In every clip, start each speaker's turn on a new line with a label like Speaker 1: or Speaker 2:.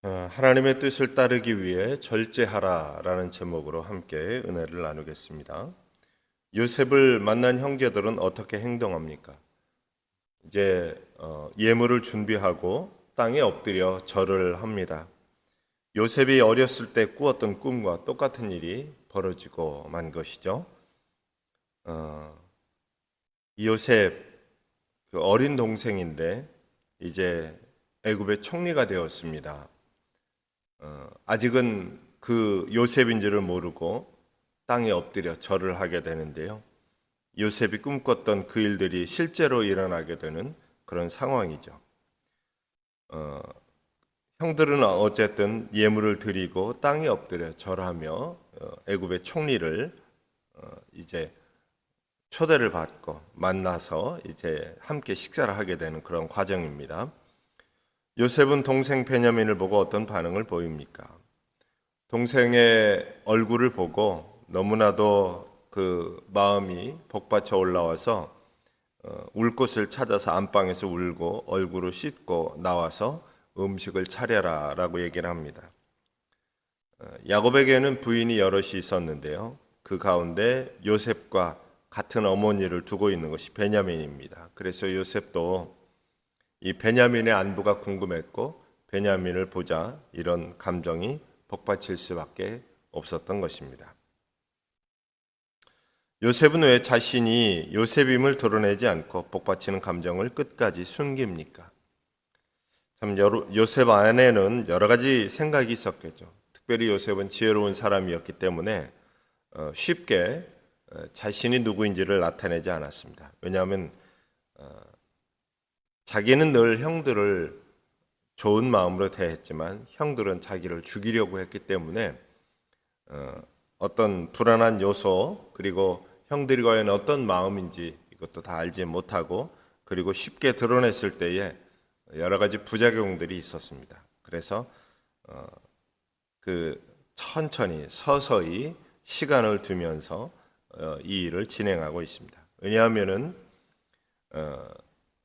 Speaker 1: 하나님의 뜻을 따르기 위해 절제하라라는 제목으로 함께 은혜를 나누겠습니다. 요셉을 만난 형제들은 어떻게 행동합니까? 이제 예물을 준비하고 땅에 엎드려 절을 합니다. 요셉이 어렸을 때 꾸었던 꿈과 똑같은 일이 벌어지고 만 것이죠. 이 요셉 그 어린 동생인데 이제 애굽의 총리가 되었습니다. 아직은 그 요셉인지를 모르고 땅에 엎드려 절을 하게 되는데요. 요셉이 꿈꿨던 그 일들이 실제로 일어나게 되는 그런 상황이죠. 형들은 어쨌든 예물을 드리고 땅에 엎드려 절하며 애굽의 총리를 이제 초대를 받고 만나서 이제 함께 식사를 하게 되는 그런 과정입니다. 요셉은 동생 베냐민을 보고 어떤 반응을 보입니까? 동생의 얼굴을 보고 너무나도 그 마음이 복받쳐 올라와서 울 곳을 찾아서 안방에서 울고 얼굴을 씻고 나와서 음식을 차려라 라고 얘기를 합니다. 야곱에게는 부인이 여럿이 있었는데요. 그 가운데 요셉과 같은 어머니를 두고 있는 것이 베냐민입니다. 그래서 요셉도 이 베냐민의 안부가 궁금했고 베냐민을 보자 이런 감정이 복받칠 수밖에 없었던 것입니다. 요셉은 왜 자신이 요셉임을 드러내지 않고 복받치는 감정을 끝까지 숨깁니까? 참 요셉 안에는 여러 가지 생각이 있었겠죠. 특별히 요셉은 지혜로운 사람이었기 때문에 쉽게 자신이 누구인지를 나타내지 않았습니다. 왜냐하면 자기는 늘 형들을 좋은 마음으로 대했지만 형들은 자기를 죽이려고 했기 때문에 어떤 불안한 요소 그리고 형들과의 어떤 마음인지 이것도 다 알지 못하고 그리고 쉽게 드러냈을 때에 여러 가지 부작용들이 있었습니다. 그래서 그 천천히 서서히 시간을 두면서 이 일을 진행하고 있습니다. 왜냐하면은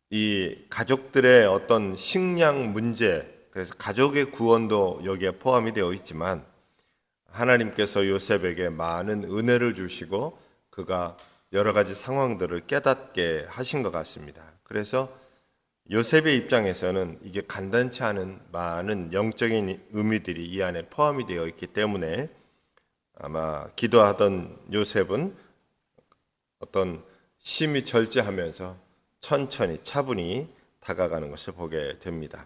Speaker 1: 이 가족들의 어떤 식량 문제, 그래서 가족의 구원도 여기에 포함이 되어 있지만 하나님께서 요셉에게 많은 은혜를 주시고 그가 여러 가지 상황들을 깨닫게 하신 것 같습니다. 그래서 요셉의 입장에서는 이게 간단치 않은 많은 영적인 의미들이 이 안에 포함이 되어 있기 때문에 아마 기도하던 요셉은 어떤 심히 절제하면서 천천히 차분히 다가가는 것을 보게 됩니다.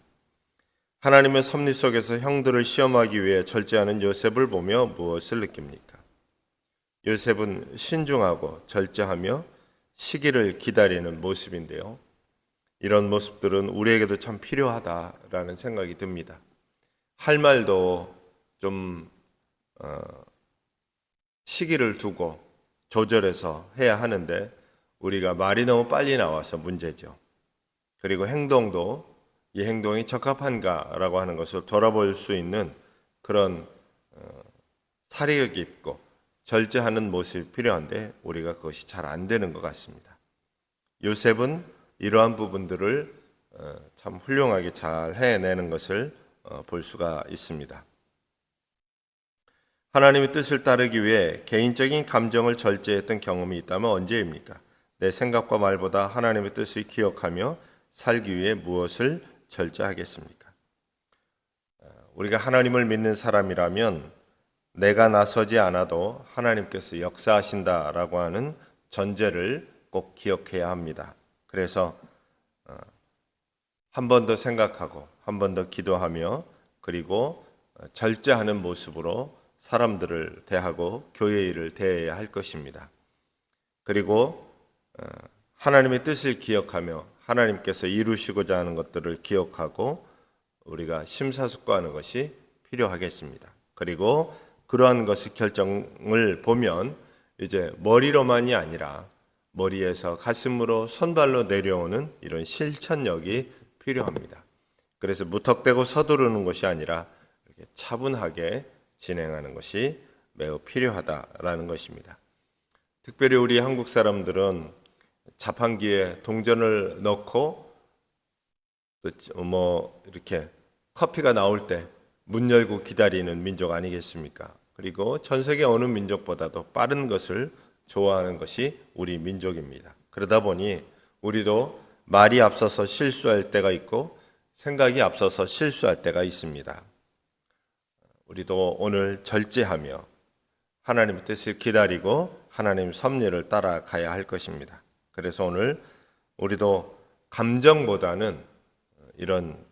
Speaker 1: 하나님의 섭리 속에서 형들을 시험하기 위해 절제하는 요셉을 보며 무엇을 느낍니까? 요셉은 신중하고 절제하며 시기를 기다리는 모습인데요. 이런 모습들은 우리에게도 참 필요하다라는 생각이 듭니다. 할 말도 좀 시기를 두고 조절해서 해야 하는데 우리가 말이 너무 빨리 나와서 문제죠. 그리고 행동도 이 행동이 적합한가라고 하는 것을 돌아볼 수 있는 그런 사려 깊고 절제하는 모습이 필요한데 우리가 그것이 잘 안 되는 것 같습니다. 요셉은 이러한 부분들을 참 훌륭하게 잘 해내는 것을 볼 수가 있습니다. 하나님의 뜻을 따르기 위해 개인적인 감정을 절제했던 경험이 있다면 언제입니까? 내 생각과 말보다 하나님의 뜻을 기억하며 살기 위해 무엇을 절제하겠습니까? 우리가 하나님을 믿는 사람이라면 내가 나서지 않아도 하나님께서 역사하신다라고 하는 전제를 꼭 기억해야 합니다. 그래서 한 번 더 생각하고 한 번 더 기도하며 그리고 절제하는 모습으로 사람들을 대하고 교회 일을 대해야 할 것입니다. 그리고 하나님의 뜻을 기억하며 하나님께서 이루시고자 하는 것들을 기억하고 우리가 심사숙고하는 것이 필요하겠습니다. 그리고 그러한 것의 결정을 보면 이제 머리로만이 아니라 머리에서 가슴으로 손발로 내려오는 이런 실천력이 필요합니다. 그래서 무턱대고 서두르는 것이 아니라 이렇게 차분하게 진행하는 것이 매우 필요하다라는 것입니다. 특별히 우리 한국 사람들은 자판기에 동전을 넣고 뭐 이렇게 커피가 나올 때 문 열고 기다리는 민족 아니겠습니까? 그리고 전 세계 어느 민족보다도 빠른 것을 좋아하는 것이 우리 민족입니다. 그러다 보니 우리도 말이 앞서서 실수할 때가 있고 생각이 앞서서 실수할 때가 있습니다. 우리도 오늘 절제하며 하나님의 뜻을 기다리고 하나님 섭리를 따라가야 할 것입니다. 그래서 오늘 우리도 감정보다는 이런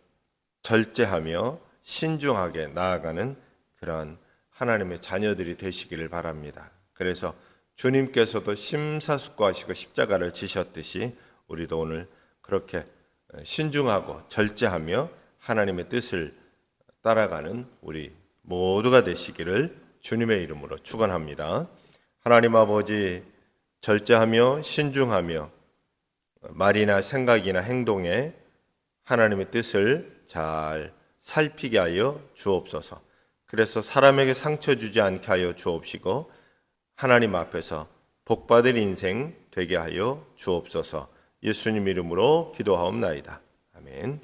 Speaker 1: 절제하며 신중하게 나아가는 그런 하나님의 자녀들이 되시기를 바랍니다. 그래서 주님께서도 심사숙고하시고 십자가를 지셨듯이 우리도 오늘 그렇게 신중하고 절제하며 하나님의 뜻을 따라가는 우리 모두가 되시기를 주님의 이름으로 축원합니다. 하나님 아버지, 절제하며 신중하며 말이나 생각이나 행동에 하나님의 뜻을 잘 살피게 하여 주옵소서. 그래서 사람에게 상처 주지 않게 하여 주옵시고 하나님 앞에서 복받을 인생 되게 하여 주옵소서. 예수님 이름으로 기도하옵나이다. 아멘.